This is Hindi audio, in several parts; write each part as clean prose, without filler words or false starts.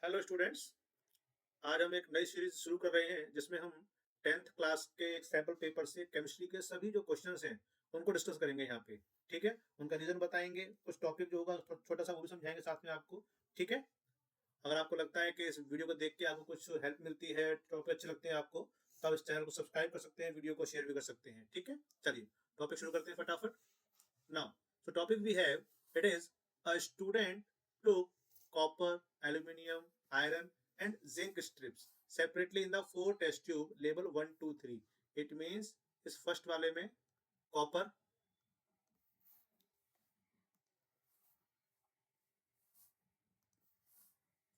Hello students. आज हम एक नई सीरीज शुरू कर रहे हैं जिसमें हम 10th क्लास के एक सैंपल पेपर से केमिस्ट्री के सभी जो क्वेश्चंस हैं उनको डिस्कस करेंगे यहाँ पे। ठीक है, उनका रीजन बताएंगे, कुछ टॉपिक जो होगा छोटा सा वो भी समझाएंगे साथ में आपको। ठीक है, अगर आपको लगता है कि इस वीडियो को देख के आपको कुछ हेल्प मिलती है, टॉपिक अच्छे लगते हैं आपको, तो आप इस चैनल को सब्सक्राइब कर सकते हैं, वीडियो को शेयर भी कर सकते हैं। ठीक है, चलिए टॉपिक शुरू करते हैं फटाफट। Now, so topic we have, it is a student took copper, aluminium, iron and zinc strips separately in the 4 test tube label 1, 2, 3. It means इस फर्स्ट वाले में कॉपर,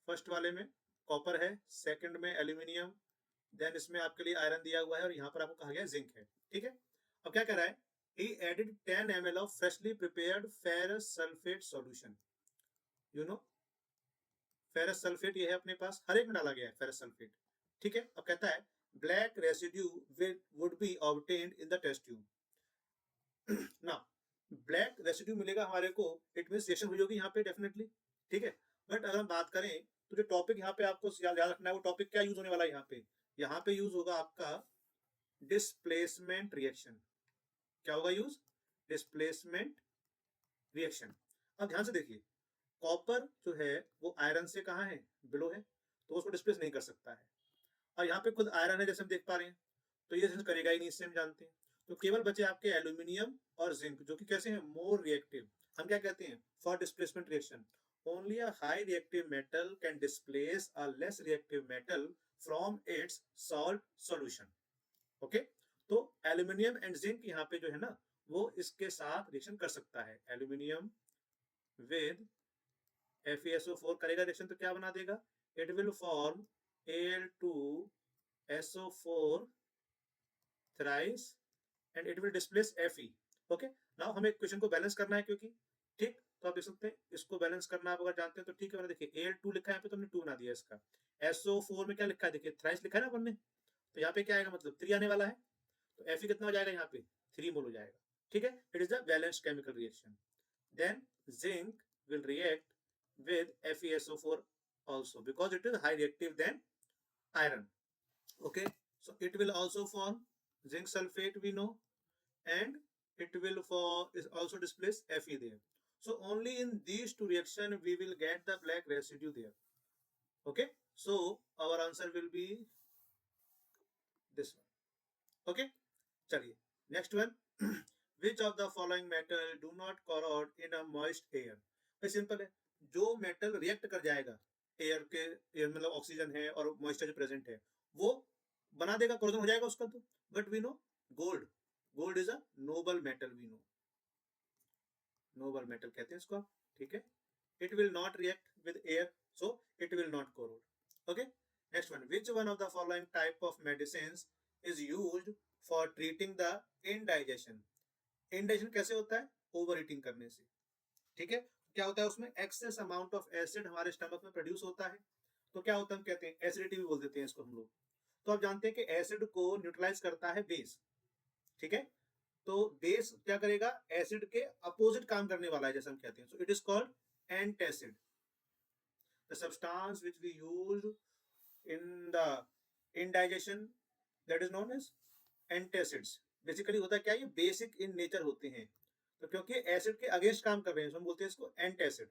फर्स्ट वाले में कॉपर है, सेकंड में एल्यूमिनियम, देन इसमें आपके लिए आयरन दिया हुआ है और यहाँ पर आपको कहा गया जिंक है। ठीक है, अब क्या कह रहा है, he added 10 ml of freshly prepared ferrous sulfate solution. You know, ferrous sulphate ये है अपने पास, हर एक में डाला गया है फेरस सल्फेट। ठीक है, अब कहता है black residue would be obtained in the test tube. ना, ब्लैक रेसिड्यू मिलेगा हमारे को, इट मींस रिएक्शन हुई होगी यहाँ पे डेफिनेटली। ठीक है, बट अगर हम बात करें तो जो टॉपिक यहाँ पे आपको याद रखना है, वो टॉपिक क्या यूज होने वाला है यहाँ पे, यहाँ पे यूज होगा आपका डिस्प्लेसमेंट रिएक्शन। क्या होगा यूज? Displacement reaction. अब ध्यान से देखिए, कॉपर जो है वो आयरन से कहाँ है, बिलो है, तो उसको डिस्प्लेस नहीं कर सकता है। और यहाँ पे खुद आयरन है जैसे हम देख पा रहे हैं, तो ये करेगा ही नहीं, इससे हम जानते हैं। तो केवल बचे आपके एल्यूमिनियम और जिंक, जो कि कैसे हैं, मोर रिएक्टिव। हम क्या कहते हैं, for displacement reaction only a high reactive metal can displace a less reactive metal from its salt solution. Okay, तो एल्यूमिनियम एंड जिंक यहाँ पे जो है ना, वो इसके साथ रिएक्शन कर सकता है। एल्यूमिनियम विद FeSO4 करेगा रिएक्शन तो क्या बना देगा, it will form Al2SO4 thrice and it will displace Fe। Okay, now हमें क्वेश्चन को बैलेंस करना है, क्योंकि ठीक, तो आप देख सकते हैं इसको बैलेंस करना आप अगर जानते हैं तो ठीक है। मैंने देखिए Al2 लिखा है यहाँ पे, तो हमने 2 बना दिया इसका। SO4 में क्या लिखा है, देखिए थ्राइस लिखा है ना अपन ने, तो यहाँ पे क्या आएगा, मतलब 3 आने वाला है, तो Fe कितना हो जाएगा यहाँ पे, 3 मोल हो जाएगा। ठीक है, it is the balanced chemical reaction. Then zinc will react with FeSO4 also because it is high reactive than iron. Okay, so it will also form zinc sulfate, we know, and it will is also displace Fe there. So only in these two reaction we will get the black residue there. Okay, so our answer will be this one. Okay, चलिए next one. Which of the following metal do not corrode in a moist air? भाई सिंपल है, जो मेटल रिएक्ट कर जाएगा एयर के, एयर मतलब ऑक्सीजन है और मॉइस्चर जो प्रेजेंट है वो बना देगा, कोरोजन हो जाएगा उसका। तो but we know gold, gold is a noble metal, we know, noble metal कहते हैं इसको आप। ठीक है, it will not react with air, so it will not corrode. Okay, next one, which one of the following type of medicine is used for treating the indigestion. Indigestion कैसे होता है, ओवर ईटिंग करने से। ठीक है, क्या होता है उसमें एक्सेस अमाउंट ऑफ एसिड हमारे स्टमक में प्रोड्यूस होता है, तो क्या होता है, हम कहते हैं एसिडिटी भी बोल देते हैं इसको हम लोग। तो आप जानते हैं कि एसिड को न्यूट्रलाइज करता है बेस। ठीक है, तो बेस क्या करेगा, एसिड के अपोजिट काम करने वाला है जैसे हम कहते हैं, so it is called antacid. The substance which we used in the indigestion that is known as antacids. Basically होता क्या है, ये बेसिक इन नेचर होते हैं, तो क्योंकि एसिड के अगेंस्ट काम कर रहे हैं, तो हम बोलते हैं इसको एंटासिड।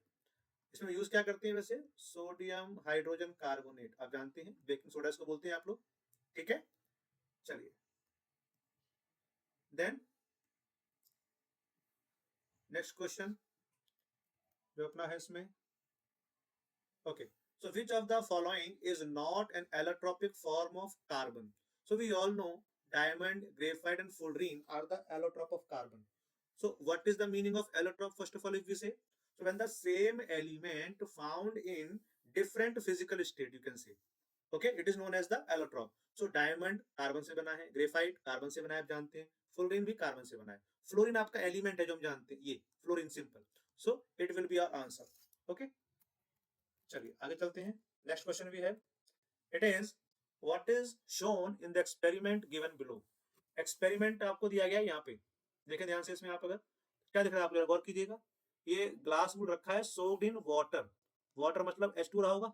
इसमें यूज क्या करते हैं वैसे, सोडियम हाइड्रोजन कार्बोनेट, आप जानते हैं बेकिंग सोडा इसको बोलते हैं आप लोग। ठीक है, चलिए देन नेक्स्ट क्वेश्चन जो अपना है इसमें। Okay, so which of the following is not an allotropic form of carbon? So we all know diamond, graphite and fullerene are the allotrope of carbon. So what is the meaning of allotrope? First of all, if we say, so when the same element found in different physical state, you can say, okay, it is known as the allotrope. So diamond carbon से बना है, ग्रेफाइट कार्बन से बना है, आप जानते हैं, फ्लोरीन भी कार्बन से बना है। फ्लोरीन आपका एलिमेंट है जो हम जानते हैं, ये fluorine simple. So it will be our answer. Okay, चलिए आगे चलते हैं। नेक्स्ट क्वेश्चन भी है, it is what is shown in the experiment given below. Experiment आपको दिया गया है यहाँ पे, देखें ध्यान से, इसमें आप अगर क्या दिख रहा है आप लोग गौर कीजिएगा, ये ग्लास वुड रखा है सोक्ड इन वाटर, वाटर मतलब H2 रहा होगा।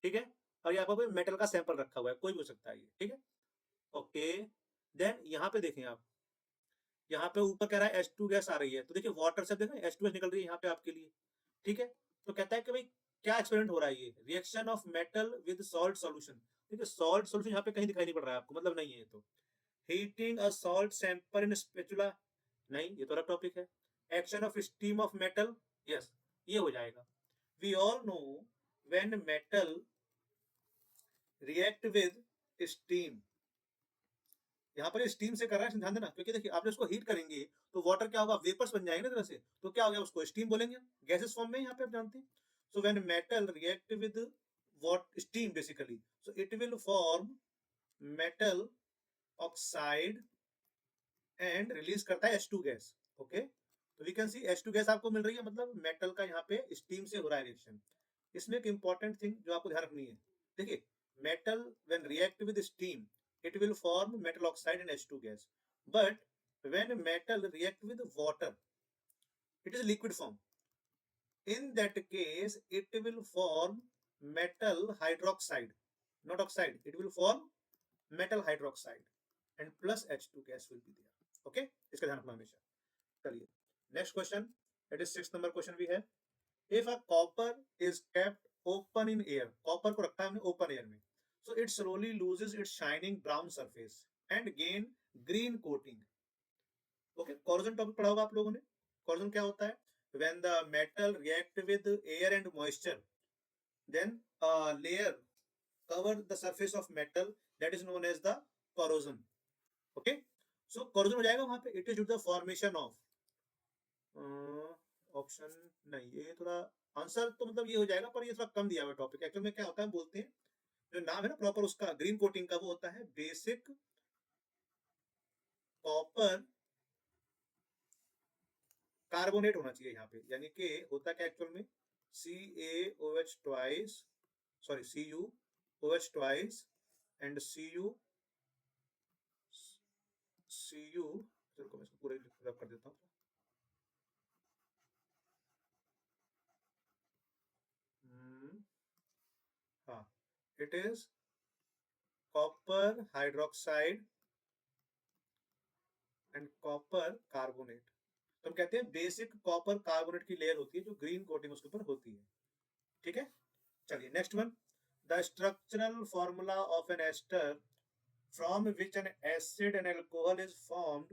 ठीक है, और यहाँ पर कोई मेटल का सैंपल रखा हुआ है, कोई भी हो सकता है ये, ठीक है। ओके, देन यहाँ पे देखें आप, यहाँ पे ऊपर कह रहा है H2 गैस आ रही है, तो देखिए वाटर से देखें H2 गैस निकल रही है यहाँ पे आपके लिए, ठीक है। तो कहता है कि भाई क्या एक्सपेरिमेंट हो रहा है, ये reaction of metal with salt solution. देखिए सॉल्ट सॉल्यूशन यहाँ पे कहीं दिखाई नहीं पड़ रहा है आपको, मतलब नहीं है ये तो। Heating a salt sample in spatula, नहीं ये तो अलग टॉपिक है। Action of steam of metal, yes ये हो जाएगा। We all know when metal react with steam, यहाँ पर स्टीम से कर रहा है, ध्यान देना, क्योंकि देखिए आप इसको हीट करेंगे तो वाटर क्या होगा, वेपर्स बन जाएंगे ना तरह से, तो क्या हो गया, उसको स्टीम बोलेंगे, गैसेस फॉर्म में यहाँ पे आप जानते हैं। So when metal react with what, steam basically, so it will form metal oxide and release करता है H2 गैस। ओके, तो we can see H2 gas आपको मिल रही है, मतलब मेटल का यहाँ पे स्टीम से हो रहा है रिएक्शन। इसमें एक इंपॉर्टेंट थिंग जो आपको ध्यान रखनी है, देखिए metal when react with steam it will form metal oxide and H2 gas, but when metal react with water it is liquid form, in that case it will form metal hydroxide, not oxide, it will form metal hydroxide and plus H2 gas will be there. Okay, इसका ध्यान रखना हमेशा। चलिए next question, it is 6 number question भी है। If a copper is kept open in air, copper को रखा है हमने ओपन एयर में, so it slowly loses its shining brown surface and gain green coating. Okay, corrosion topic पढ़ा होगा आप लोगों ने। corrosion क्या होता है, when the metal react with air and moisture then a layer cover the surface of metal that is known as the corrosion. Okay, so corrosion हो जाएगा वहां पे, it is due to the formation of option नहीं, ये थोड़ा आंसर तो मतलब ये हो जाएगा, पर ये थोड़ा कम दिया हुआ टॉपिक। एक्चुअल में क्या होता है, बोलते हैं जो नाम है ना प्रॉपर उसका ग्रीन कोटिंग का, वो होता है बेसिक कॉपर कार्बोनेट होना चाहिए यहाँ पे, यानी कि होता क्या एक्चुअल में, CaOH twice, sorry CuOH twice and Cu, चलो मैं इसको पूरे रब कर देता हूँ। हाँ, it is copper hydroxide and copper carbonate. तो हम कहते हैं बेसिक कॉपर कार्बोनेट की लेयर होती है जो ग्रीन कोटिंग उसके ऊपर होती है, ठीक है। चलिए next one, the structural formula of an ester from which an acid and alcohol is formed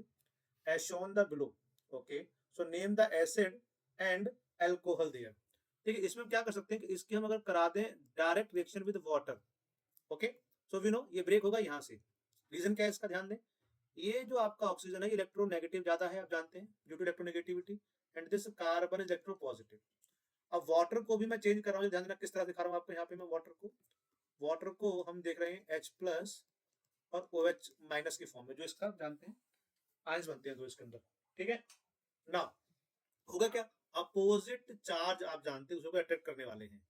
as shown the below. Okay, so name the acid and alcohol there. ठीक है, इसमें क्या कर सकते हैं कि इसकी हम अगर करा दें direct reaction with water, okay, so we know ये ब्रेक होगा यहाँ से। रीजन क्या है इसका, ध्यान दें, ये जो आपका ऑक्सीजन है इलेक्ट्रोनेगेटिव ज्यादा है, आप जानते हैं, due to electronegativity, and this carbon is electropositive. अब वाटर को भी मैं चेंज कर रहा हूँ, ध्यान देना किस तरह दिखा रहा हूँ आपको, यहाँ पे मैं वाटर को हम देख रहे हैं H प्लस और OH माइनस के फॉर्म में, जो इसका जानते हैं आयंस बनते हैं दो इसके अंदर, ठीक है ना। होगा क्या, अपोजिट चार्ज आप जानते हैं उसको अट्रैक्ट करने वाले हैं,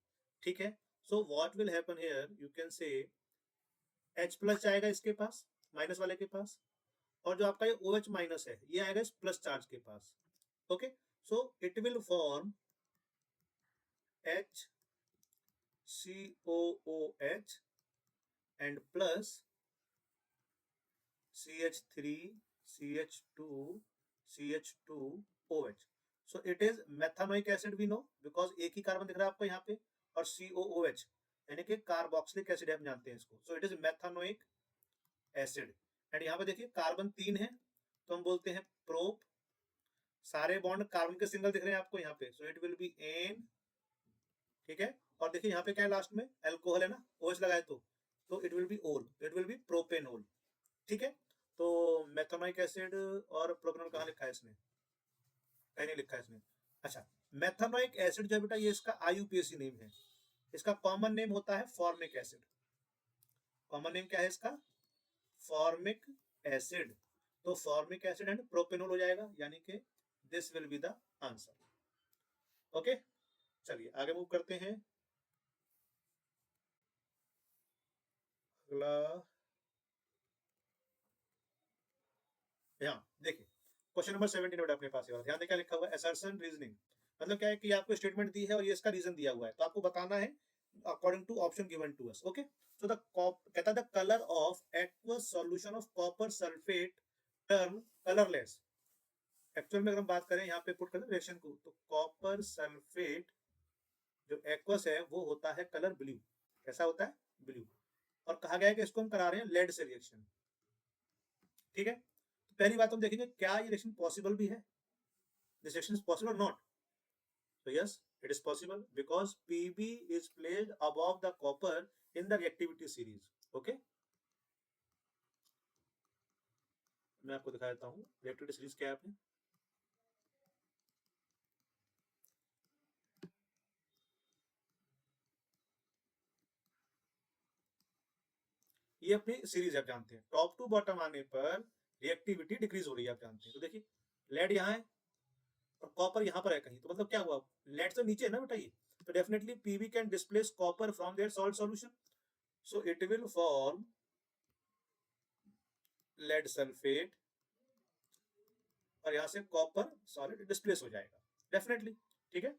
ठीक है। So what will happen here, you can से H प्लस जाएगा इसके पास, माइनस वाले के पास, और जो आपका ये OH माइनस है ये आएगा इस प्लस चार्ज के पास। Okay, so it will form HCOOH and plus CH3 CH2 CH2OH. So it is methanoic acid we know because एक ही कार्बन दिख रहा है आपको यहाँ पे, और COOH यानी कि कार्बोक्सिलिक एसिड हम जानते हैं इसको। So it is methanoic acid and यहाँ पे देखिए कार्बन 3 है तो हम बोलते हैं प्रोप, सारे बॉन्ड कार्बन के सिंगल दिख रहे हैं आपको यहाँ पे, so it will be an, ठीक है। और देखिए यहाँ पे क्या है लास्ट में, अल्कोहल है ना, OH लगाए तो इट विल बी ओल, इट विल बी प्रोपेनोल, ठीक है। तो मेथनोइक एसिड और प्रोपेनॉल कहाँ लिखा है इसने, कहीं नहीं लिखा है इसने। अच्छा, मेथनोइक एसिड जो है बेटा ये इसका IUPAC नेम है, इसका कॉमन नेम होता है फॉर्मिक एसिड। कॉमन नेम क्या है इसका, फॉर्मिक एसिड। तो फॉर्मिक एसिड एंड प्रोपेनॉल हो जाएगा, यानी कि this will be the answer. Okay, चलिए आगे मूव करते हैं। अगला यहाँ देखिए क्वेश्चन नंबर 17 अपने पास है, ध्यान दें क्या लिखा हुआ है, असर्शन रीजनिंग, मतलब क्या है कि आपको स्टेटमेंट दी है और ये इसका रीजन दिया हुआ है, तो आपको बताना है according to option given to us. Okay, so the कहता है the color of aqueous solution of copper sulfate turn colorless. Actual में अगर हम बात करें यहाँ पे पुट करें रिएक्शन को, तो कॉपर सल्फेट जो एक्वस है वो होता है कलर ब्लू. कैसा होता है? ब्लू. और कहा गया है कि इसको हम करा रहे हैं लेड से रिएक्शन. ठीक है, तो पहली बात हम देखेंगे क्या ये रिएक्शन पॉसिबल भी है. दिस रिएक्शन इज पॉसिबल और not. So yes, it is possible because Pb is placed above the copper in the reactivity series. Okay, मैं आपको दिखा देता हूँ reactivity series क्या है अपने. ये अपनी सीरीज आप जानते हैं, टॉप टू बॉटम आने पर रिएक्टिविटी डिक्रीज हो रही है आप जानते हैं. तो देखिए लेड यहाँ है और कॉपर यहाँ पर है कहीं, तो मतलब क्या हुआ, लेड से नीचे है ना बेटा ये, तो definitely PB can displace copper from their salt solution. So it will form lead sulphate और यहाँ से कॉपर सॉलिड डिस्प्लेस हो जाएगा डेफिनेटली. ठीक है,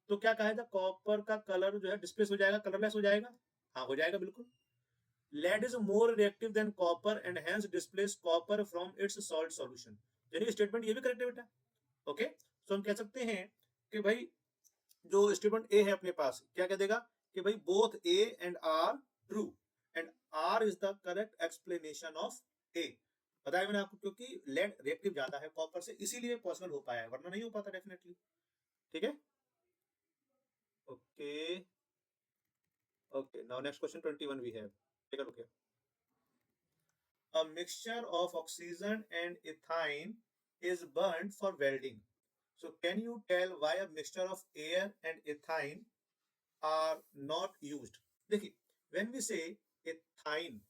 तो क्या कहा था, कॉपर का कलर जो है डिस्प्लेस हो जाएगा, कलरलेस हो जाएगा. हाँ हो जाएगा बिल्कुल. Lead is more reactive than copper and hence displace copper from its salt solution. यानी स्टेटमेंट ये भी करेक्ट है बेटा. ओके, सो हम कह सकते हैं कि भाई जो स्टेटमेंट ए है अपने पास क्या कह देगा कि भाई both A and R true and R is the correct explanation of A. बताया मैंने आपको, क्योंकि लेड रिएक्टिव ज्यादा है कॉपर से, इसीलिए पॉसिबल हो पाया है, वरना नहीं हो पाता डेफिनेटली. ठीक है, okay okay. Now next question 21 we have. Take a look here. A mixture of oxygen and ethane is burned for welding. So can you tell why a mixture of air and ethane are not used? देखिए, when we say ethine,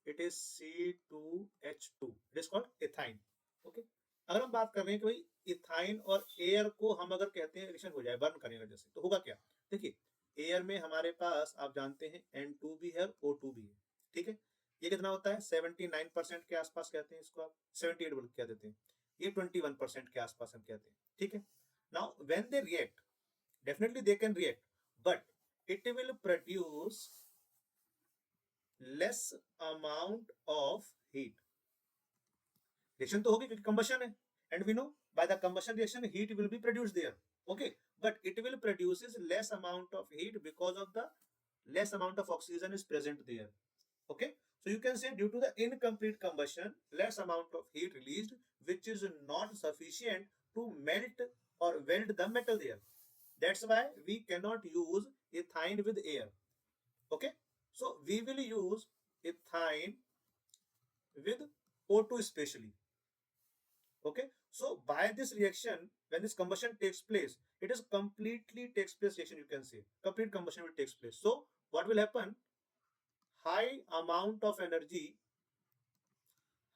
it is C2H2. It is called ethine. Okay. अगर हम बात कर रहे हैं कि भाई इथाइन और एयर को हम अगर कहते हैं रिएक्शन हो जाए, बर्न करेगा जैसे, तो होगा क्या. देखिए एयर में हमारे पास आप जानते हैं N2 भी है और O2 भी है. ठीक है, ये कितना होता है 79% के आसपास कहते हैं इसको, आप 78 बोल कह देते हैं. ये 21% के आसपास हम कहते हैं. ठीक है, now when they react, definitely they can react, but it will produce less amount of heat. Reaction तो होगी क्योंकि कंबशन है, and we know by the combustion reaction heat will be produced there. Okay, but it will produces less amount of heat because of the less amount of oxygen is present there. Okay, so you can say due to the incomplete combustion less amount of heat released which is not sufficient to melt or weld the metal there. That's why we cannot use ethine with air. Okay, so we will use ethine with O2 especially. Okay, so by this reaction, when this combustion takes place, it is completely takes place reaction, you can say complete combustion will takes place. So what will happen, high amount of energy,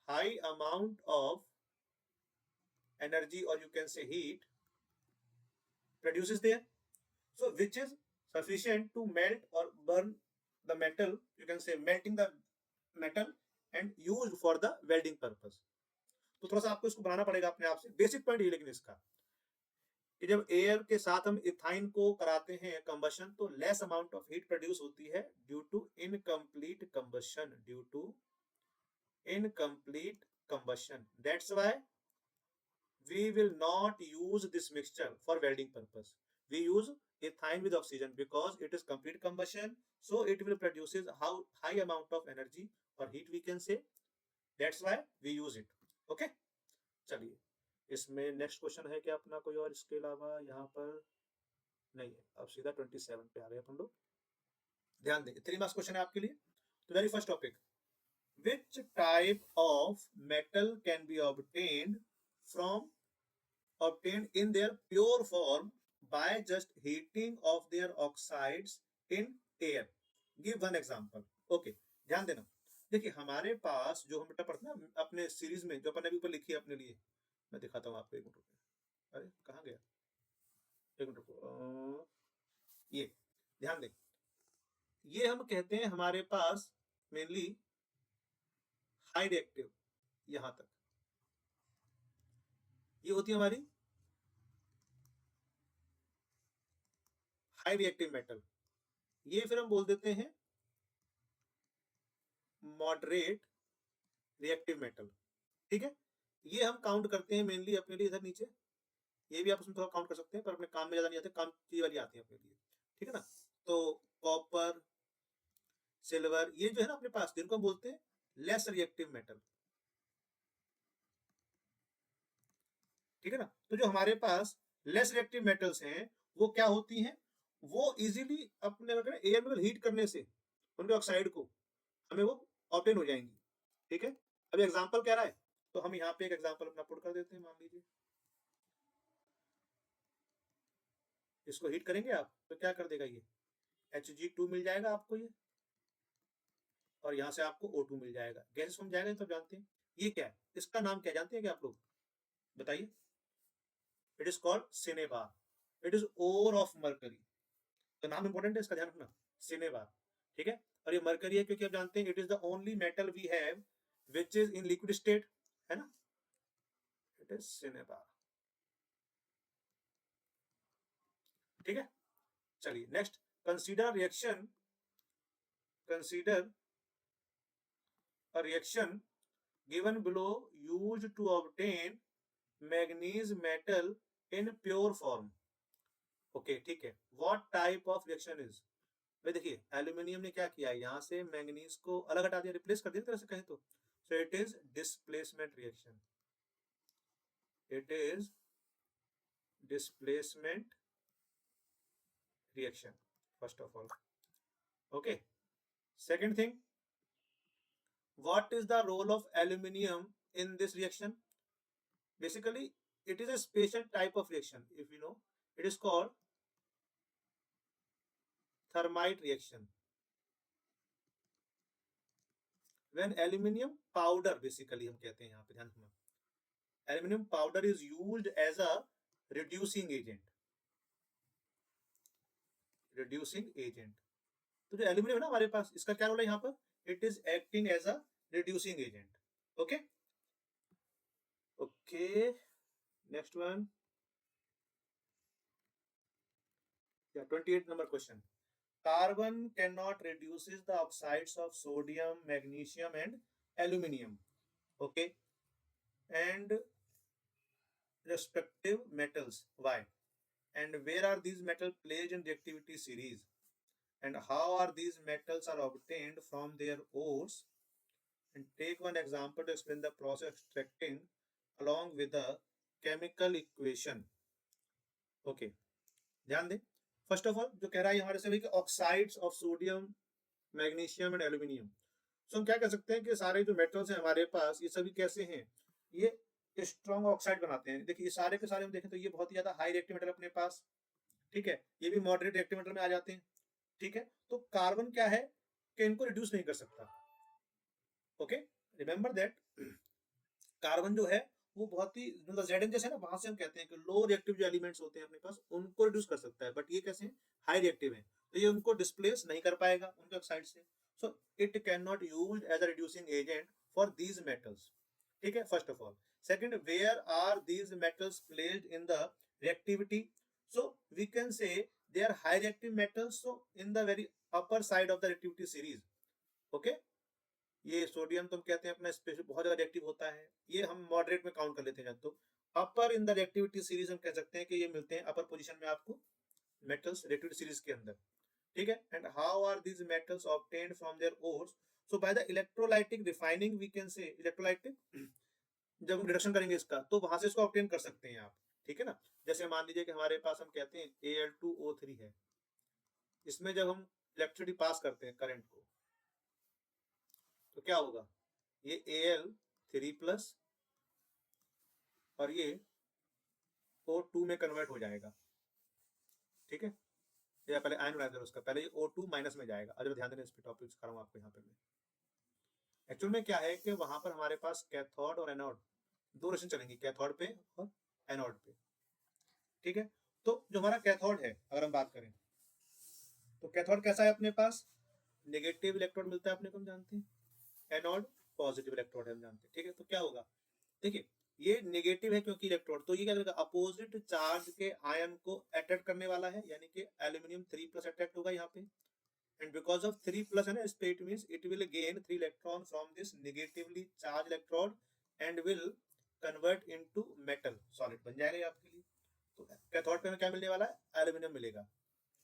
high amount of energy or you can say heat produces there, so which is sufficient to melt or burn the metal, you can say melting the metal and used for the welding purpose. तो थोड़ा सा आपको इसको बनाना पड़ेगा अपने आप से, बेसिक पॉइंट ये लेकिन इसका कि जब एयर के साथ हम इथाइन को कराते हैं कंबशन, तो less amount of heat produce होती है due to incomplete combustion, due to incomplete combustion. That's why we will not use this mixture for welding purpose. We use ethine with oxygen because it is complete combustion, so it will produces how high amount of energy or heat we can say. That's why we use it. Okay, चलिए इसमें नेक्स्ट क्वेश्चन है क्या अपना कोई और इसके अलावा यहाँ पर नहीं है. अब सीधा 27 पे आ गए अपन लोग. ध्यान दें 3 मार्क्स क्वेश्चन है आपके लिए. तो very first topic, which type of metal can be obtained in their pure form by just heating of their oxides in air. Give one example. Okay, ध्यान देना. देखिए हमारे पास जो हम बेटा पढ़ते ना अपने सीरीज में, जो अपन ने अभी ऊपर लिखी है अपने लिए, मैं दिखाता हूँ आपको. एक मिनट रुको. अरे कहाँ गया, एक मिनट रुको. ये ध्यान दें, ये हम कहते हैं हमारे पास मेनली हाई रिएक्टिव, यहां तक ये होती है हमारी हाई रिएक्टिव मेटल. ये फिर हम बोल देते हैं मॉडरेट रिएक्टिव मेटल। ठीक है, ये हम काउंट करते हैं मेनली अपने लिए इधर नीचे, ये भी आप उसमें थोड़ा काउंट कर सकते हैं, पर अपने काम में ज्यादा नहीं आते, काम चीज वाली आती है अपने लिए। ठीक है ना, तो कॉपर, सिल्वर, ये जो है ना अपने पास, जिनको हम बोलते हैं लेस रिएक्टिव मेटल। ठीक है ना, तो जो हमारे पास लेस रिएक्टिव मेटल्स हैं वो क्या होती हैं, वो इजीली अपने एयर में हीट करने से उनके ऑक्साइड को हमें वो ऑब्टेन हो जाएंगी। ठीक है, अभी एग्जांपल कह रहा है, तो हम यहाँ पे एक एग्जांपल अपना पुट कर देते हैं। मान लीजिए इसको हीट करेंगे आप, तो क्या कर देगा ये, Hg2 मिल जाएगा आपको ये, और यहाँ से आपको O2 मिल जाएगा, गैस फॉर्म जाएगा, तो जानते हैं ये क्या है, इसका नाम क्या जानते हैं क्या आप लोग, बताइए। It is called cinnabar, it is ore of mercury. तो नाम इंपॉर्टेंट है, इसका ध्यान रखना, सिनेबार। ठीक है, और ये मरकरी है क्योंकि आप जानते हैं it is the only metal we have which is in liquid state, है ना, इट इज सिनेबार। ठीक है, चलिए next, consider reaction, consider a reaction given below used to obtain manganese metal in pure form। Okay ठीक है, what type of reaction is, भाई देखिए एल्यूमिनियम ने क्या किया है, यहाँ से मैंगनीज को अलग हटा दिया, रिप्लेस कर दिया तरह से कहें तो, सो it is displacement reaction, it is displacement reaction first of all. Okay, second thing, what is the role of aluminium in this reaction, basically it is a special type of reaction, if you know, it is called thermite reaction, when aluminium powder, basically हम कहते हैं यहाँ पे ध्यान रखना, aluminium powder is used as a reducing agent, reducing agent। तो जो एल्यूमिनियम है ना हमारे पास, इसका क्या रोल है यहाँ पर, it is acting as a reducing agent. Okay okay, next one, 28 number question, carbon cannot reduces the oxides of sodium, magnesium and aluminium, okay, and respective metals, why, and where are these metals placed in reactivity series, and how are these metals are obtained from their ores, and take one example to explain the process extracting along with the chemical equation। okay, ध्यान दें, फर्स्ट ऑफ ऑल जो कह रहा है हमारे से कि oxides of sodium, magnesium and aluminium, so हम क्या कह सकते हैं कि सारे जो मेटल्स हैं हमारे पास, ये सभी कैसे हैं, ये स्ट्रॉन्ग ऑक्साइड बनाते हैं। देखिए ये सारे के सारे हम देखें तो ये बहुत ही ज्यादा हाई रिएक्टिव मेटल अपने पास, ठीक है, ये भी मॉडरेट रिएक्टिव मेटल में आ जाते हैं। ठीक है, तो कार्बन क्या है कि इनको रिड्यूस नहीं कर सकता। ओके, रिमेंबर दैट कार्बन जो है वो बहुत ही मतलब Zn जैसे ना, वहां से हम कहते हैं कि लो रिएक्टिव जो एलिमेंट्स होते हैं अपने पास उनको रिड्यूस कर सकता है, बट ये कैसे हाई रिएक्टिव है, तो ये उनको डिस्प्लेस नहीं कर पाएगा उनके ऑक्साइड से, so it can not use as a reducing agent for these metals. ठीक है, first of all, second, where are these metals placed in the reactivity, so we can say they are high reactive metals, so in the very upper side of the reactivity series. Okay, ये सोडियम तुम कहते हैं अपना स्पेशल बहुत ज्यादा रिएक्टिव होता है, ये हम मॉडरेट में काउंट कर लेते हैं, तो अपर इन द रिएक्टिविटी सीरीज हम कह सकते हैं कि ये मिलते हैं अपर पोजीशन में आपको मेटल्स रिएक्टिविटी सीरीज के अंदर। ठीक है, and how are these metals obtained from their ores, so by the electrolytic refining we can say, electrolytic जब हम रिडक्शन करेंगे इसका तो वहां से इसको ऑब्टेन कर सकते हैं आप। ठीक है ना, जैसे मान लीजिए कि हमारे पास हम कहते हैं Al2O3 है, इसमें जब हम इलेक्ट्रिसिटी पास करते हैं करंट को, तो क्या होगा, ये Al3+ और ये O2 में कन्वर्ट हो जाएगा। ठीक है, या पहले आयन बनाया उसका, पहले ये O2 माइनस में जाएगा। अगर ध्यान देना, इस पे टॉपिक सिखा रहा हूँ आपको यहाँ पे मैं। एक्चुअल में क्या है कि वहां पर हमारे पास कैथोड और एनोड दो रिएक्शन चलेंगी, कैथोड पे और एनोड पे। ठीक है, तो जो हमारा कैथोड है अगर हम बात करें, तो कैथोड कैसा है अपने पास, नेगेटिव इलेक्ट्रोड मिलता है अपने को, हम जानते हैं, एनोड पॉजिटिव इलेक्ट्रोड है हम जानते हैं। ठीक है, तो क्या होगा, देखिए ये नेगेटिव है क्योंकि इलेक्ट्रोड, तो ये क्या करेगा, अपोजिट चार्ज के आयन को अट्रैक्ट करने वाला है, यानी कि एल्यूमिनियम 3+ अट्रैक्ट होगा यहाँ पे, and because of 3 plus है ना इस पे, it means it will gain 3 electron from this negatively charged electrode and will convert into metal solid बन जाएगा ये आपके लिए। तो कैथोड पे हमें क्या मिलने वाला है, एल्यूमिनियम मिलेगा,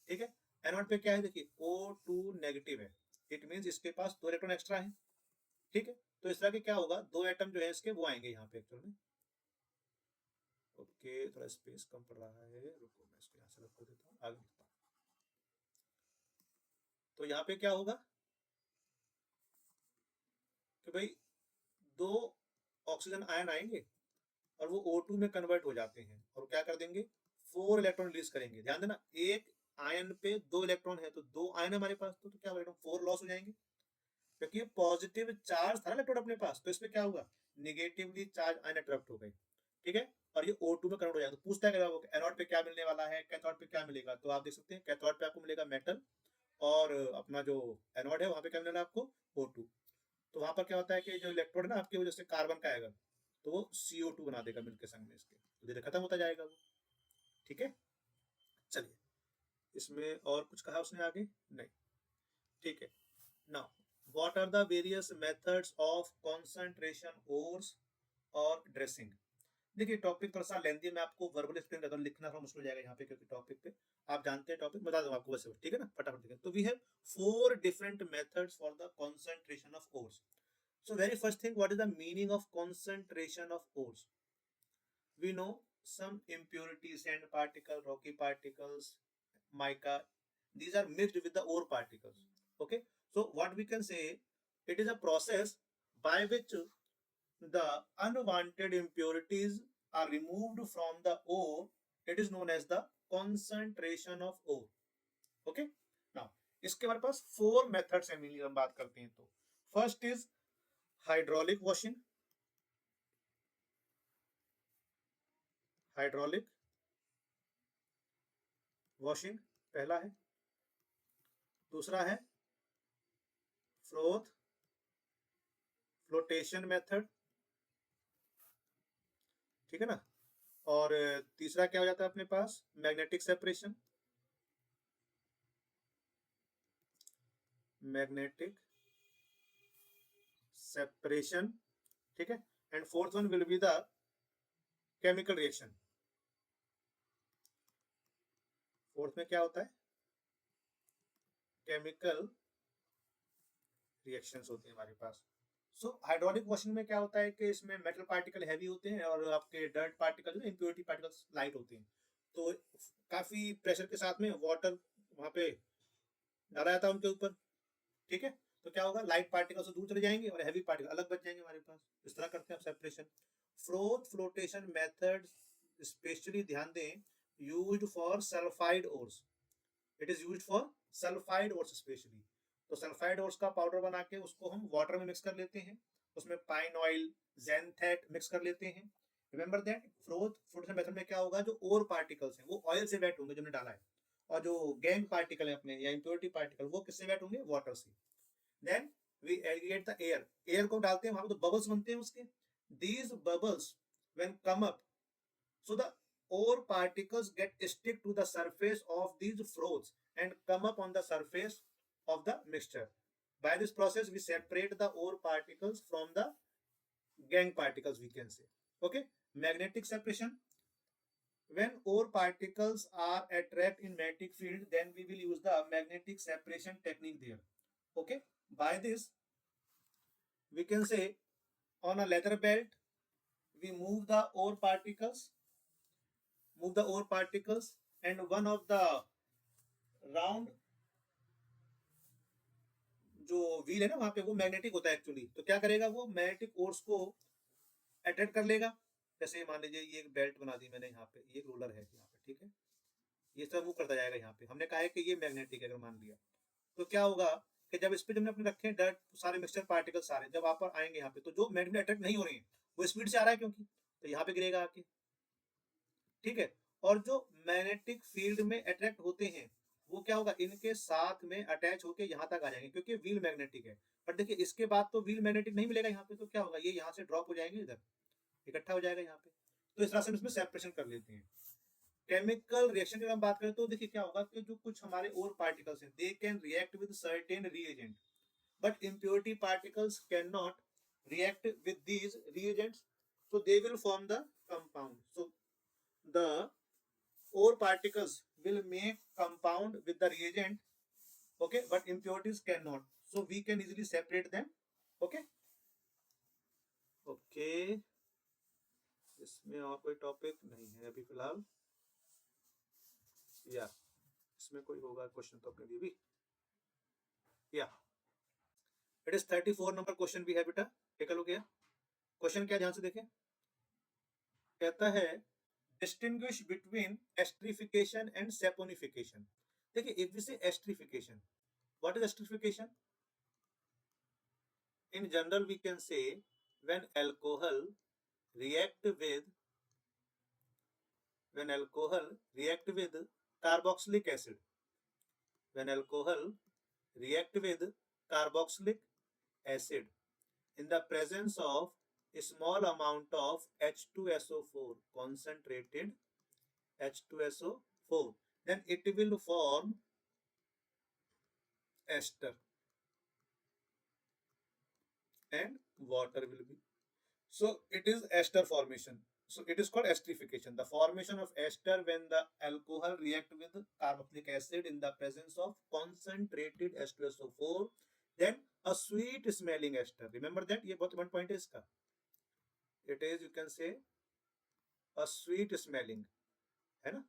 ठीक है। एनोड पे क्या है देखिए O2 नेगेटिव है, इट मींस इसके पास 2 इलेक्ट्रॉन एक्स्ट्रा है, ठीक है। तो इस तरह के क्या होगा, 2 एटम जो है इसके वो आएंगे यहाँ पे एक्चुअल में। ओके थोड़ा स्पेस कम पड़ रहा है, रुको मैं इसको यहाँ से रख देता हूँ, आगे लिखता हूँ। तो यहाँ पे क्या होगा कि भाई 2 ऑक्सीजन आयन आएंगे और वो O2 में कन्वर्ट हो जाते हैं और क्या कर देंगे, 4 इलेक्ट्रॉन रिलीज करेंगे। ध्यान देना एक आयन पे 2 इलेक्ट्रॉन है, तो 2 आयन हमारे पास, तो क्या होगा, 4 लॉस हो जाएंगे क्योंकि पॉजिटिव चार्ज था ना इलेक्ट्रॉन अपने पास, तो इसमें क्या होगा, निगेटिवली चार्ज आयन अट्रैक्ट हो गए, ठीक है। और ये O2 में कन्वर्ट हो जाएगा। तो पूछता है एनोड पे क्या मिलने वाला है, कैथोड पे क्या मिलेगा, तो आप देख सकते हैं कैथोड पे आपको मिलेगा मेटल और अपना जो एनोड है वहां पे क्या मिलेगा आपको, O2। तो वहां पर क्या होता है कि जो इलेक्ट्रोड है ना आपके वजह से कार्बन का आएगा, तो वो CO2 बना देगा मिलकर संग में इसके, तो धीरे खत्म होता जाएगा वो, ठीक है। चलिए इसमें और कुछ कहा उसने आगे, नहीं, ठीक है। Now what are the various methods of concentration ores और ड्रेसिंग। देखिए टॉपिक थोड़ा सा लेंथी है, मैं आपको वर्बल एक्सप्लेन करता हूँ, लिखना थोड़ा मुश्किल हो जाएगा यहाँ पे क्योंकि टॉपिक पे आप जानते हैं, टॉपिक बता दूँ आपको वैसे, ठीक है ना, फटाफट देखिए। तो we have 4 different methods for the concentration of ores. So very first thing, what is the meaning of concentration of ores? We know some impurities, sand particle, rocky particles, mica, these are mixed with the ore particles. Okay, so what we can say, it is a process by which the unwanted impurities are removed from the ore. It is known as the concentration of ore. Okay, now इसके हमारे पास 4 methods है, हम बात करते हैं तो first is hydraulic washing, hydraulic washing पहला है। दूसरा है फ्लोटेशन मेथड, ठीक है ना। और तीसरा क्या हो जाता है अपने पास, मैग्नेटिक सेपरेशन, मैग्नेटिक सेपरेशन, ठीक है। And fourth one will be the chemical reaction. Fourth में क्या होता है, केमिकल रिएक्शंस होती है हमारे पास। सो हाइड्रोलिक वॉशिंग में क्या होता है कि इसमें मेटल पार्टिकल हैवी होते हैं और आपके डर्ट पार्टिकल जो इम्प्योरिटी पार्टिकल्स लाइट होते हैं, तो काफी प्रेशर के साथ में वाटर वहां पे डाला जाता है उनके ऊपर, ठीक है। तो क्या होगा, लाइट पार्टिकल से दूर चले जाएंगे और हैवी पार्टिकल अलग बच जाएंगे हमारे पास, इस तरह करते हैं हम सेपरेशन। फ्लोटेशन मेथड स्पेशली ध्यान दें, used for sulphide ores, it is used for sulphide ores specially. तो सल्फाइड ओर्स का पाउडर बना के उसको हम वाटर में मिक्स कर लेते हैं, उसमें पाइन ऑयल, ज़ैंथेट मिक्स कर लेते हैं। रिमेंबर दैट फ्लोटेशन मेथड में क्या होगा, जो ओर पार्टिकल्स हैं वो ऑयल से वेट होंगे जो हमने डाला है, और जो गैंग पार्टिकल है अपने या इम्प्योरिटी पार्टिकल वो किससे वेट होंगे, वाटर से। Then we aggregate the air, air को डालते हैं वहां पे तो बबल्स बनते हैं उसके, these bubbles when come up, so the ore particles get stick to the surface of these froths and come up on the surface of the mixture. By this process we separate the ore particles from the gangue particles, we can say. Okay, magnetic separation, when ore particles are attracted in magnetic field, then we will use the magnetic separation technique there. Okay, by this we can say, on a leather belt we move the ore particles, and one of the round जो व्हील है ना वहां पे वो मैग्नेटिक होता है एक्चुअली, तो क्या करेगा वो मैग्नेटिक फोर्स को अट्रैक्ट कर लेगा। जैसे मान लीजिए ये एक बेल्ट बना दी मैंने यहाँ पे, ये रोलर है यहाँ पे, ठीक है, ये सब मूव करता जाएगा यहाँ पे, हमने कहा है कि ये मैग्नेटिक है अगर मान लिया, तो क्या होगा कि जब इस पे हमने अपने रखे डर्ट सारे मिक्सचर पार्टिकल सारे जब आप पर आएंगे यहाँ पे, तो जो मैग्नेट अट्रैक्ट नहीं हो रहे हैं वो स्पीड से आ रहा है क्योंकि, तो यहाँ पे गिरेगा आके, ठीक है। और जो मैग्नेटिक फील्ड में अट्रैक्ट होते हैं वो क्या होगा, इनके साथ में अटैच होके यहाँ तक आ जाएंगे क्योंकि व्हील मैग्नेटिक है। पर देखिए इसके बाद तो व्हील मैग्नेटिक नहीं मिलेगा यहाँ पे, तो क्या होगा, ये यहाँ से ड्रॉप हो जाएंगे, इधर इकट्ठा हो जाएगा यहाँ पे। तो इस तरह से हम इसमें सेपरेशन कर लेते हैं। केमिकल रिएक्शन की हम बात करें तो देखिए क्या होगा कि जो कुछ हमारे और पार्टिकल्स हैं, दे can react with certain reagent, but impurity particles cannot react with these reagents, so they will form the compound. So the ore particles will make compound with the reagent, okay, but impurities cannot, so we can easily separate them. Okay, okay, इसमें और कोई टॉपिक नहीं है अभी फिलहाल, या इसमें कोई होगा क्वेश्चन तो अपने लिए भी, या इट इज 34 नंबर क्वेश्चन भी है बेटा, take a look here. Question क्या, ध्यान से देखें, कहता है distinguish between esterification and saponification. देखिए, if we say esterification, what is esterification? In general we can say when alcohol react with carboxylic acid, when alcohol react with carboxylic acid in the presence of a small amount of H2SO4, concentrated H2SO4, then it will form ester and water will be. So it is ester formation. So it is called esterification. The formation of ester when the alcohol react with carboxylic acid in the presence of concentrated H2SO4, then a sweet smelling ester. Remember that, ये बहुत important point है इसका. It is, you can say, a sweet smelling, है ना?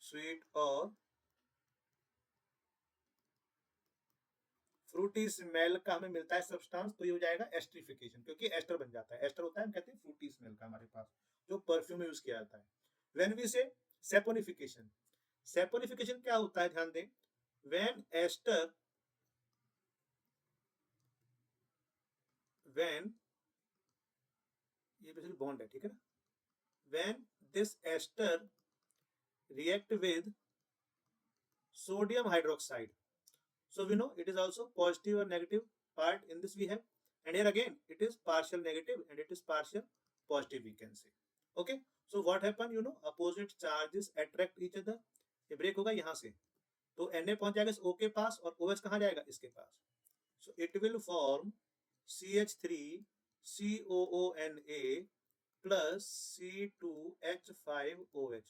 Sweet और फ्रूटी स्मेल का हमें मिलता है सब्सटेंस, तो ये हो जाएगा एस्टरिफिकेशन, क्योंकि एस्टर बन जाता है। एस्टर होता है, हम कहते हैं फ्रूटी स्मेल का हमारे पास, जो परफ्यूम में यूज किया जाता है। When we say saponification, saponification क्या होता है, ध्यान दें, व्हेन एस्टर, व्हेन, ये बेसिकली बॉन्ड है, ठीक है ना, when this ester react with sodium hydroxide, so we know it is also positive or negative part in this we have, and here again it is partial negative and it is partial positive, we can say. Okay, so what happen, you know, opposite charges attract each other, ये ब्रेक होगा यहाँ से, तो Na पहुंच जाएगा इस O के पास और OH कहाँ जाएगा, इसके पास, so it will form CH3COONA plus C2H5OH.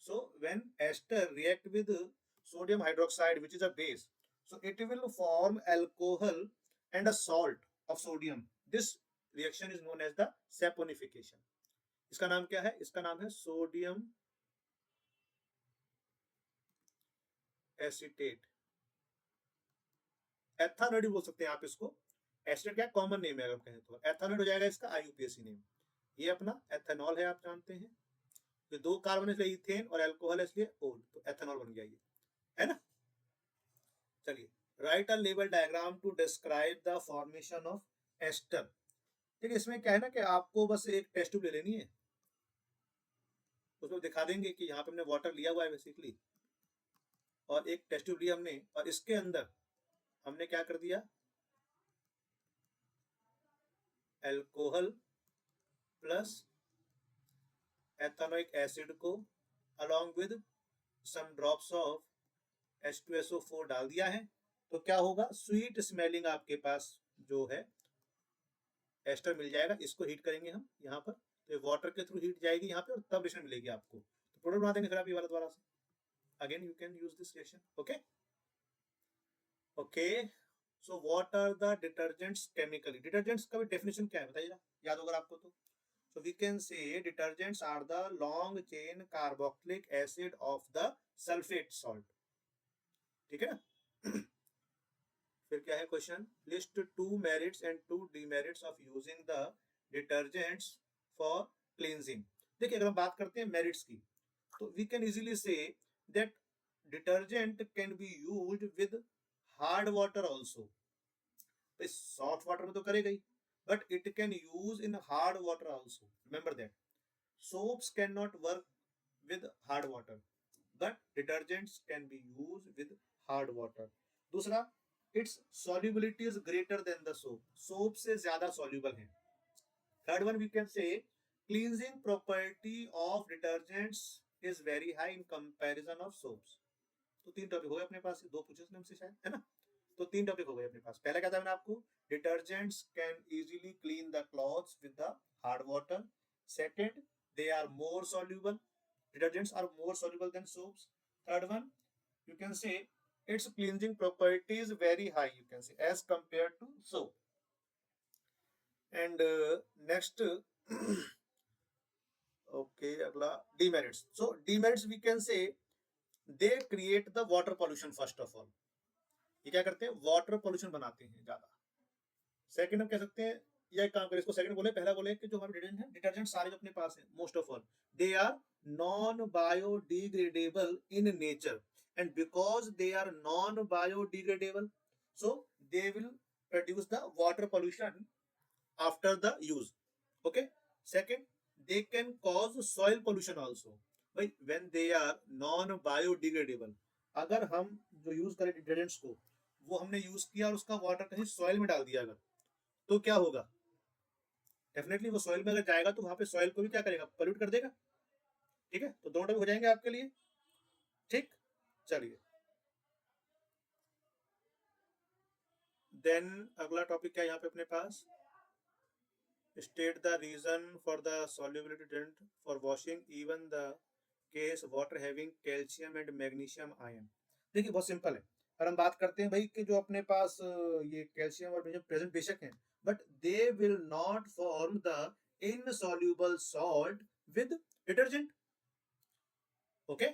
So when ester react with sodium hydroxide, which is a base, so it will form alcohol and a salt of sodium. This reaction is known as the saponification. इसका नाम क्या है, इसका नाम है सोडियम एसीटेट, एथानॉइड बोल सकते हैं आप इसको, एसिड क्या कॉमन नेम है, अगर कहें तो एथानॉइड हो जाएगा इसका IUPAC नेम। ये अपना एथेनॉल है, आप जानते हैं, तो दो कार्बन इसलिए इथेन और अल्कोहल है इसलिए ओल, तो एथेनॉल बन गया ये, है ना। चलिए, write a level diagram to describe the formation of ester. ठीक है, इसमें क्या है ना कि आपको बस एक टेस्ट ट्यूब ले लेनी है, उसमें दिखा देंगे कि यहाँ पे हमने वाटर लिया हुआ है बेसिकली, और एक टेस्ट ट्यूब लिया हमने, और इसके अंदर हमने क्या कर दिया, अल्कोहल प्लस एथेनोइक एसिड को along with some drops of H2SO4 डाल दिया है, तो क्या होगा, स्वीट स्मेलिंग आपके पास जो है एस्टर मिल जाएगा। इसको हीट करेंगे हम यहाँ पर, तो वाटर के थ्रू हीट जाएगी यहाँ पे और तब रिएक्शन मिलेगी आपको, तो प्रोडक्ट बना देंगे फिर आप ये वाला दोबारा से, again you can use this reaction. Okay okay, so what are the detergents chemically, detergents का भी डेफिनेशन क्या है बताइए, याद होगा आपको तो। So we can say detergents are the long chain carboxylic acid of the sulfate salt, ठीक है ना। फिर क्या है question, list two merits and two demerits of using the detergents for cleansing. देखिए, अगर हम बात करते हैं मेरिट्स की, तो we can easily say that detergent can be used with hard water also, soft water में तो करेगा ही, but it can use in hard water also. Remember that soaps cannot work with hard water, but detergents can be used with hard water. दूसरा, it's solubility is greater than the soap, soap से ज्यादा soluble है. Third one we can say cleansing property of detergents is very high in comparison of soaps. तो तीन टॉपिक हो गए अपने पास, दो पूछे उसने हमसे शायद, है ना. तो तीन टॉपिक हो गए अपने पास. पहला क्या था मैंने आपको, detergents can easily clean the clothes with the hard water. Second, they are more soluble, detergents are more soluble than soaps. Third one, you can say its cleansing property is very high, you can say, as compared to soap. And next okay, अगला demerits. So demerits we can say they create the water pollution first of all. ये क्या करते हैं, वाटर पोल्यूशन बनाते हैं ज्यादा. सेकंड हम कह सकते हैं, या एक काम करें, इसको सेकंड बोले, पहला बोले कि जो हमारे डिटर्जेंट है, डिटर्जेंट सारे जो अपने पास है, most of all they are non biodegradable in nature, and because they are non biodegradable, so they will produce the water pollution after the use. Okay. Second, they can cause soil pollution also. भाई when they are non biodegradable, अगर हम जो यूज करें डिटर्जेंट्स को, वो हमने यूज किया और उसका वाटर कहीं सॉइल में डाल दिया अगर, तो क्या होगा, डेफिनेटली वो सॉइल में अगर जाएगा तो वहां पे सॉइल को भी क्या करेगा, पोल्यूट कर देगा. ठीक है, तो दोनों टॉपिक हो जाएंगे आपके लिए. ठीक, चलिए. देन अगला टॉपिक क्या है यहाँ पे अपने पास, state the reason for the solubility detergent for washing even the case water having calcium and magnesium ion. देखिए बहुत सिंपल है. और हम बात करते हैं भाई कि जो अपने पास ये कैल्शियम और मैग्नीशियम प्रेजेंट बेशक हैं, but they will not form the insoluble salt with detergent. Okay,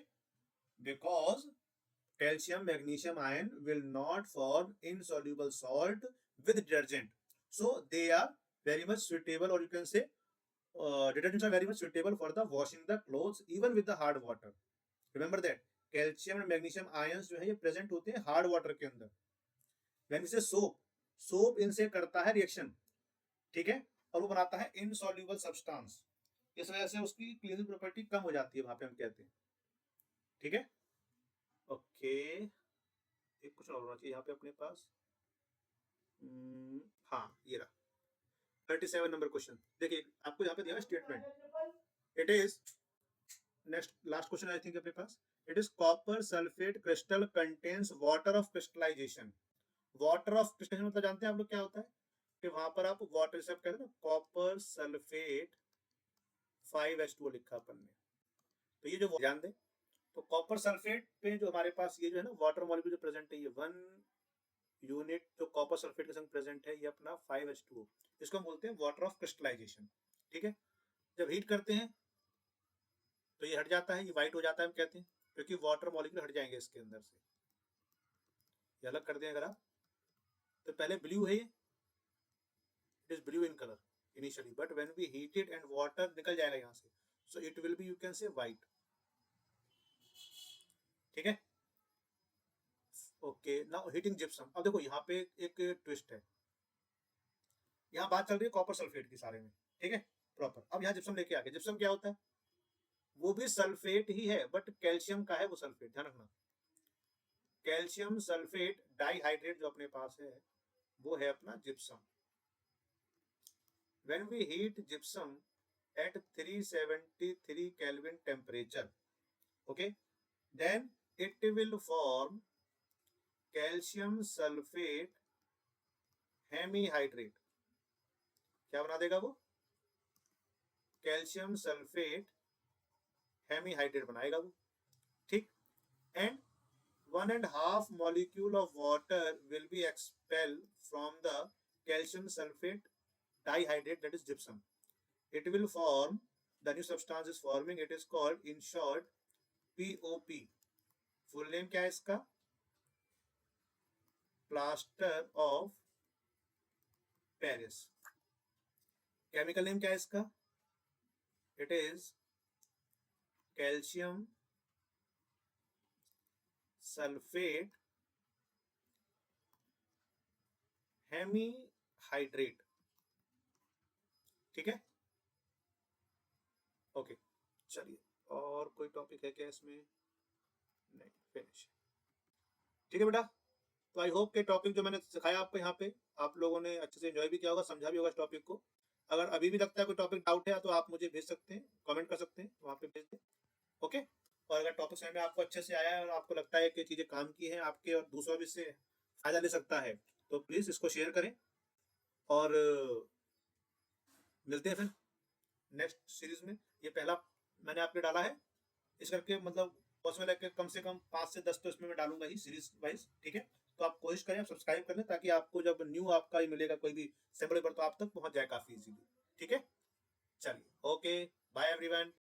because calcium magnesium ion will not form insoluble salt with detergent, so they are very much suitable, or you can say detergents are very much suitable for the washing the clothes even with the hard water. Remember that calcium and magnesium ions जो है ये present होते हैं hard water के अंदर. when we say soap, soap इनसे करता है रिएक्शन, ठीक है, और वो बनाता है insoluble substance. इस वजह से उसकी क्लीनिंग प्रॉपर्टी कम हो जाती है वहां पे, हम कहते हैं. ठीक है, ओके. एक कुछ और होना चाहिए यहाँ पे अपने पास. हाँ, ये रहा 37 नंबर क्वेश्चन. देखिए आपको यहाँ पे दिया है statement. It is next last question I think अपने पास. It is copper sulphate crystal contains water of crystallisation. Water of crystallisation मतलब जानते हैं आप लोग क्या होता है, कि वहां पर आप वाटर से कहते हैं ना, कॉपर सल्फेट 5H2O लिखा अपन ने. तो ये जो ध्यान दें, तो कॉपर सल्फेट पे जो हमारे पास ये जो है ना वाटर मॉलिक्यूल जो प्रेजेंट है, ये 1 यूनिट जो कॉपर सल्फेट के संग प्रेजेंट है, ये अपना 5H2O, इसको हम बोलते हैं वाटर ऑफ क्रिस्टलाइजेशन. ठीक है, जब हीट करते हैं तो ये हट जाता है, ये व्हाइट हो जाता है, हम कहते हैं, क्योंकि वाटर मॉलिक्यूल हट जाएंगे इसके अंदर से. ये अलग कर दें अगर आप, तो पहले ब्लू है, it is blue in colour initially, but when we heat it and water निकल जाएगा यहाँ से, so it will be, you can say, white. ठीक है, ओके. Now heating gypsum. अब देखो यहाँ पे एक ट्विस्ट है, यहाँ बात चल रही है कॉपर सल्फेट की सारे में, ठीक है, प्रॉपर. अब यहाँ जिप्सम लेके आ गए. जिप्सम क्या होता है, वो भी सल्फेट ही है, बट कैल्शियम का है वो सल्फेट, ध्यान रखना. कैल्शियम सल्फेट डाइहाइड्रेट जो अपने पास है, वो है अपना gypsum. When we heat gypsum at 373 Kelvin temperature, okay, then it will form calcium sulfate hemihydrate. क्या बना देगा वो, कैल्शियम सल्फेट हेमीहाइड्रेट बनाएगा वो. ठीक, and 1.5 molecule of water will be expelled from the calcium sulfate dihydrate, that is gypsum. It will form, the new substance is forming, it is called in short POP. Full name क्या है इसका, plaster of Paris. Chemical name क्या है इसका, it is calcium sulphate hemihydrate. ठीक है, ओके. चलिए, और कोई टॉपिक है क्या इसमें, नहीं, फिनिश. ठीक है बेटा, तो आई होप के टॉपिक जो मैंने सिखाया आपको यहाँ पे आप लोगों ने अच्छे से एंजॉय भी किया होगा, समझा भी होगा इस टॉपिक को। अगर अभी भी लगता है कोई टॉपिक डाउट है तो आप मुझे भेज सकते हैं, कमेंट कर सकते हैं, वहाँ पे भेज दें। ओके। और अगर टॉपिक समझ में आपको अच्छे से आया है और आपको लगता है कि चीज़ें काम की हैं आपके और दूसरा भी इससे फ़ायदा ले सकता है, तो प्लीज़ इसको शेयर करें। और मिलते हैं फिर नेक्स्ट सीरीज़ में। ये पहला मैंने आपके डाला है, इस करके मतलब पॉसिबल है कि कम से कम 5 से 10 तो इसमें मैं डालूँगा ही सीरीज़ वाइज़, ठीक है? तो आप कोशिश करें, आप सब्सक्राइब कर लें ताकि आपको जब न्यू आपका ये मिलेगा कोई भी सैंपल पेपर तो आप तक पहुँच जाए काफ़ी ईज़िली, ठीक है? चलिए, ओके, बाय एवरीवन।